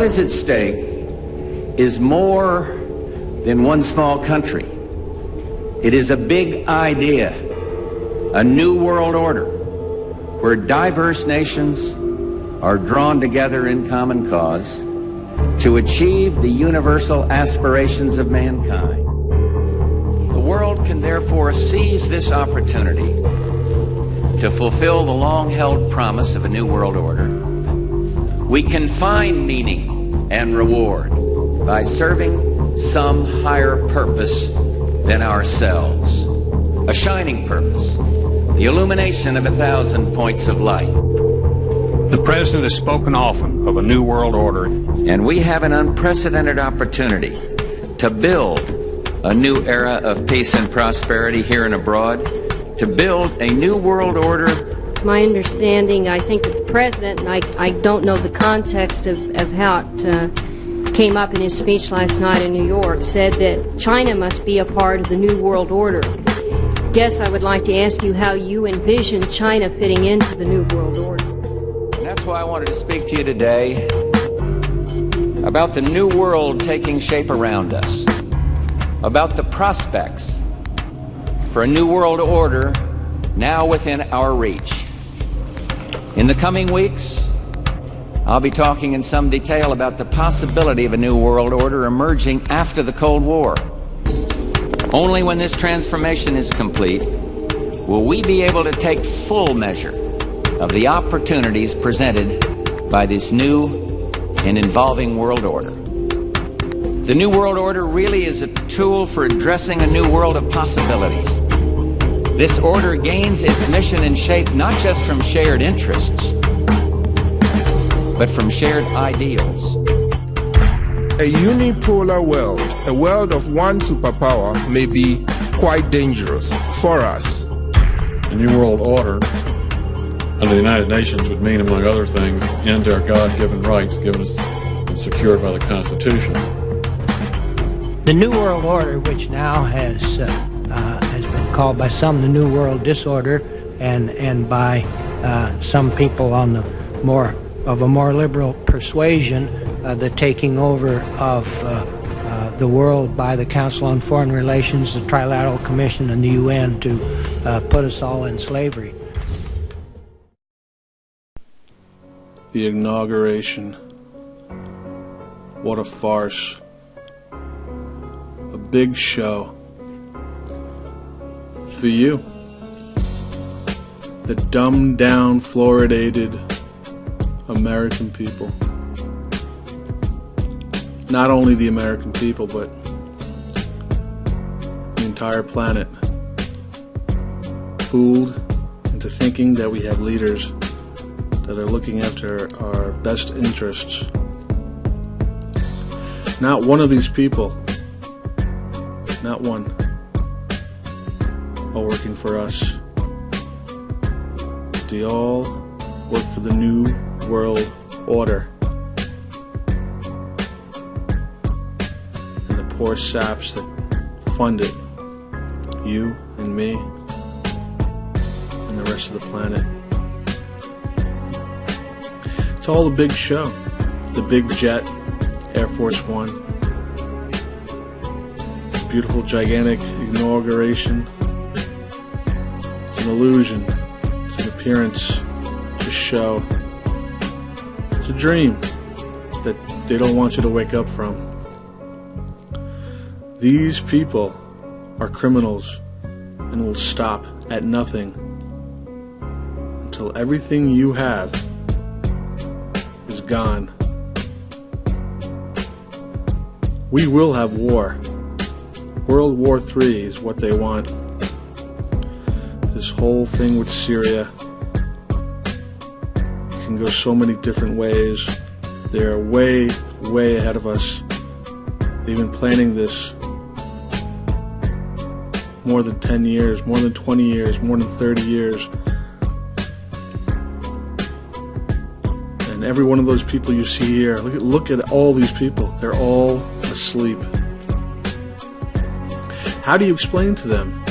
what is at stake is more than one small country. It is a big idea, a new world order, where diverse nations are drawn together in common cause to achieve the universal aspirations of mankind. The world can therefore seize this opportunity to fulfill the long-held promise of a new world order. We can find meaning and reward by serving some higher purpose than ourselves, a shining purpose, the illumination of 1,000 points of light. The President has spoken often of a new world order. And we have an unprecedented opportunity to build a new era of peace and prosperity here and abroad, to build a new world order. It's my understanding, I think that the President, and I don't know the context of how it came up in his speech last night in New York, said that China must be a part of the new world order. Guess I would like to ask you how you envision China fitting into the new world order. That's why I wanted to speak to you today about the new world taking shape around us, about the prospects for a new world order now within our reach. In the coming weeks, I'll be talking in some detail about the possibility of a new world order emerging after the Cold War. Only when this transformation is complete will we be able to take full measure of the opportunities presented by this new and evolving world order. The new world order really is a tool for addressing a new world of possibilities. This order gains its mission and shape not just from shared interests, but from shared ideals. A unipolar world, a world of one superpower, may be quite dangerous for us. The new world order under the United Nations would mean, among other things, end to our God-given rights given us and secured by the Constitution. The New World Order, which now has been called by some the New World Disorder, and by some people on the more liberal persuasion, the taking over of the world by the Council on Foreign Relations, the Trilateral Commission, and the UN to put us all in slavery. The inauguration. What a farce. A big show. For you. The dumbed down, fluoridated American people. Not only the American people, but the entire planet. Fooled into thinking that we have leaders that are looking after our best interests. Not one of these people, not one, are working for us. They all work for the New World Order. And the poor saps that fund it, you and me and the rest of the planet. It's all a big show. The big jet, Air Force One. Beautiful, gigantic inauguration. It's an illusion. It's an appearance. It's a show. It's a dream that they don't want you to wake up from. These people are criminals and will stop at nothing until everything you have is gone. We will have war. World War III is what they want. This whole thing with Syria can go so many different ways. They're way, way ahead of us. They've been planning this more than 10 years, more than 20 years, more than 30 years. And every one of those people you see here, look at all these people. They're all asleep. How do you explain to them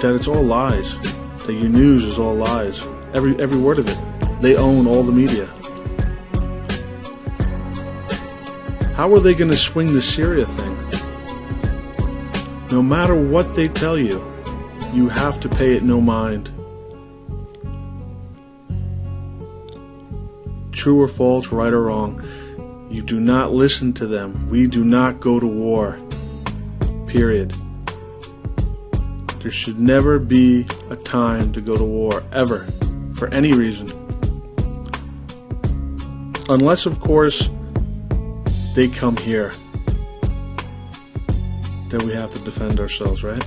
that it's all lies, that your news is all lies, every word of it? They own all the media. How are they going to swing the Syria thing? No matter what they tell you, you have to pay it no mind. True or false, right or wrong, you do not listen to them. We do not go to war. Period. There should never be a time to go to war, ever, for any reason. Unless, of course, they come here. Then we have to defend ourselves, right?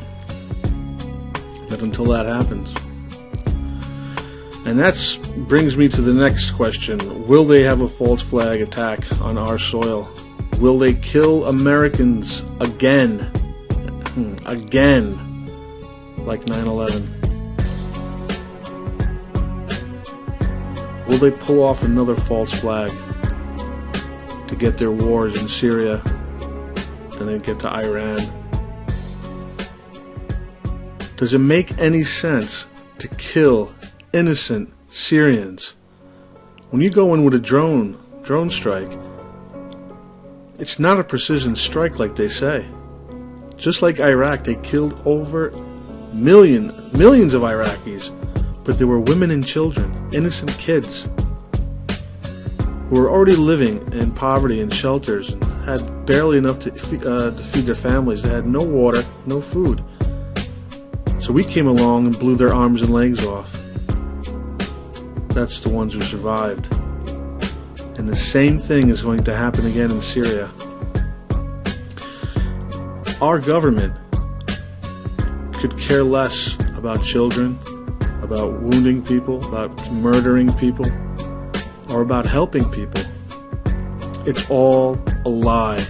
But until that happens. And that brings me to the next question. Will they have a false flag attack on our soil? Will they kill Americans again? Again, like 9/11? Will they pull off another false flag to get their wars in Syria and then get to Iran? Does it make any sense to kill innocent Syrians? When you go in with a drone strike, it's not a precision strike like they say. Just like Iraq, they killed over millions of Iraqis, but there were women and children, innocent kids, who were already living in poverty in shelters and had barely enough to feed their families. They had no water, no food. So we came along and blew their arms and legs off. That's the ones who survived. And the same thing is going to happen again in Syria. Our government could care less about children, about wounding people, about murdering people, or about helping people. It's all a lie.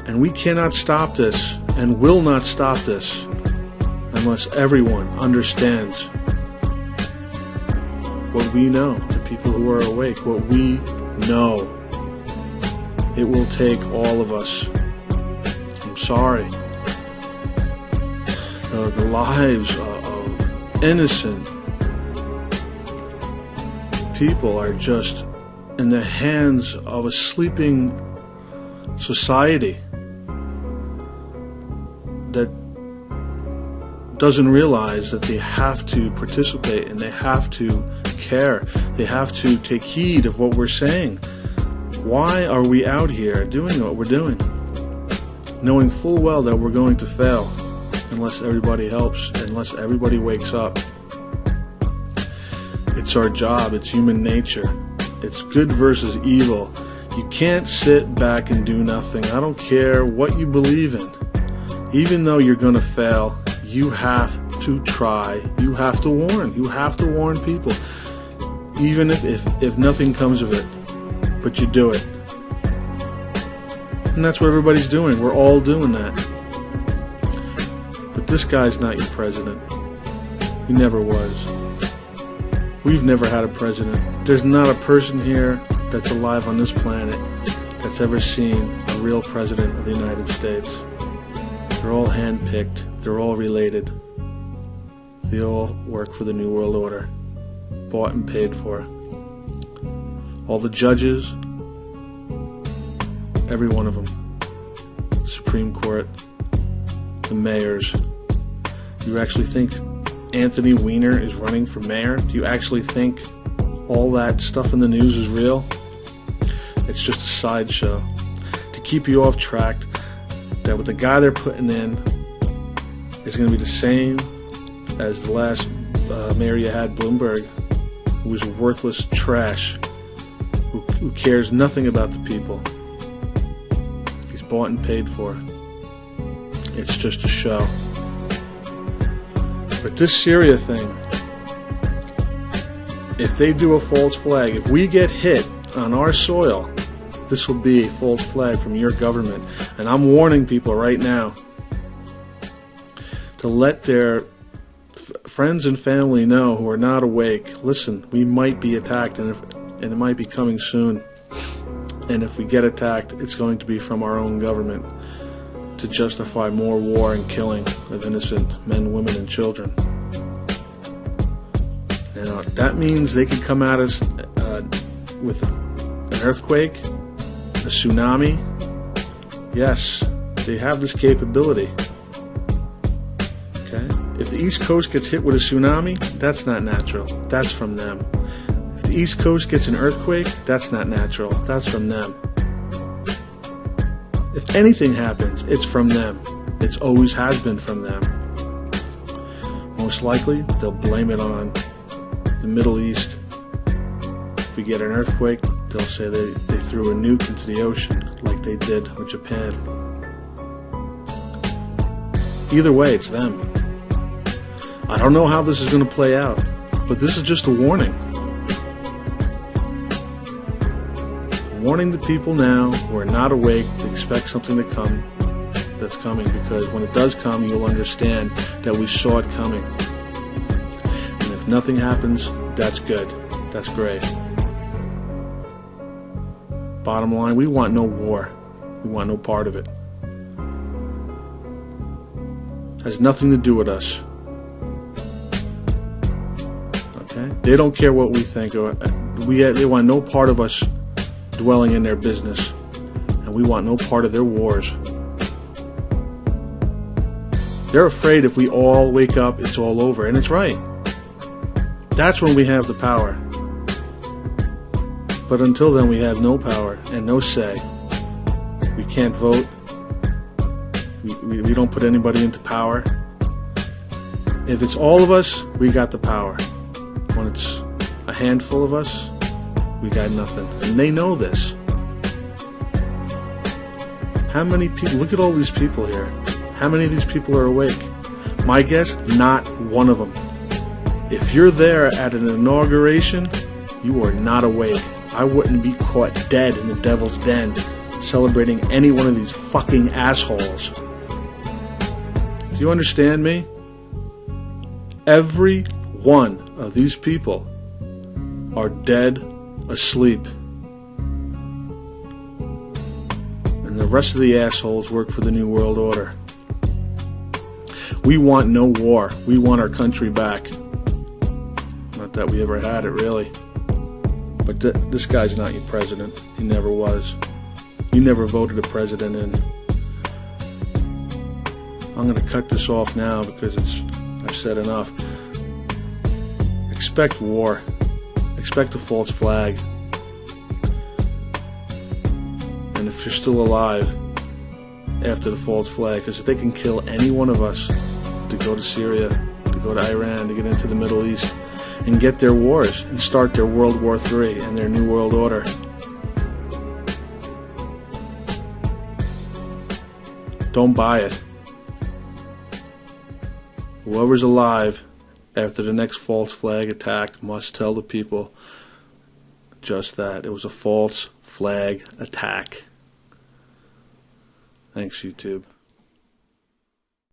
And we cannot stop this, and will not stop this, unless everyone understands what we know, the people who are awake, what we know. It will take all of us. I'm sorry. The lives of innocent people are just in the hands of a sleeping society that doesn't realize that they have to participate and they have to care. They have to take heed of what we're saying. Why are we out here doing what we're doing, knowing full well that we're going to fail unless everybody helps, unless everybody wakes up? It's our job. It's human nature. It's good versus evil. You can't sit back and do nothing. I don't care what you believe in. Even though you're going to fail, you have to try. You have to warn. You have to warn people. Even if nothing comes of it. But you do it. And that's what everybody's doing. We're all doing that. But this guy's not your president. He never was. We've never had a president. There's not a person here that's alive on this planet that's ever seen a real president of the United States. They're all handpicked. They're all related. They all work for the New World Order. Bought and paid for. All the judges, every one of them. Supreme Court, the mayors. Do you actually think Anthony Weiner is running for mayor? Do you actually think all that stuff in the news is real? It's just a sideshow to keep you off track that with the guy they're putting in is going to be the same as the last mayor you had, Bloomberg, who was worthless trash, who cares nothing about the people. He's bought and paid for. It's just a show. But this Syria thing, if they do a false flag, if we get hit on our soil, this will be a false flag from your government. And I'm warning people right now to let their friends and family know who are not awake. Listen, we might be attacked, and it might be coming soon. And if we get attacked, it's going to be from our own government to justify more war and killing of innocent men, women, and children. Now, that means they can come at us with an earthquake, a tsunami. Yes, they have this capability. Okay? If the East Coast gets hit with a tsunami, that's not natural. That's from them. If the East Coast gets an earthquake, that's not natural. That's from them. If anything happens, it's from them. It always has been from them. Most likely, they'll blame it on the Middle East. If we get an earthquake, they'll say they threw a nuke into the ocean like they did with Japan. Either way, it's them. I don't know how this is going to play out, but this is just a warning. Warning the people now who are not awake to expect something to come that's coming, because when it does come, you'll understand that we saw it coming. And if nothing happens, that's good. That's great. Bottom line, we want no war. We want no part of it. Has nothing to do with us. Okay? They don't care what we think. They want no part of us dwelling in their business. And we want no part of their wars. They're afraid if we all wake up, it's all over. And it's right. That's when we have the power. But until then, we have no power and no say. We can't vote. We don't put anybody into power. If it's all of us, we got the power. When it's a handful of us, we got nothing. And they know this. How many people, look at all these people here. How many of these people are awake? My guess, not one of them. If you're there at an inauguration, you are not awake. I wouldn't be caught dead in the devil's den celebrating any one of these fucking assholes. Do you understand me? Every one of these people are dead asleep. And the rest of the assholes work for the New World Order. We want no war. We want our country back. Not that we ever had it, really. But this guy's not your president. He never was. You never voted a president in. I'm going to cut this off now because I've said enough. Expect war. Expect a false flag. And if you're still alive after the false flag, because if they can kill any one of us to go to Syria, to go to Iran, to get into the Middle East, and get their wars, and start their World War III and their New World Order. Don't buy it. Whoever's alive after the next false flag attack must tell the people just that. It was a false flag attack. Thanks, YouTube.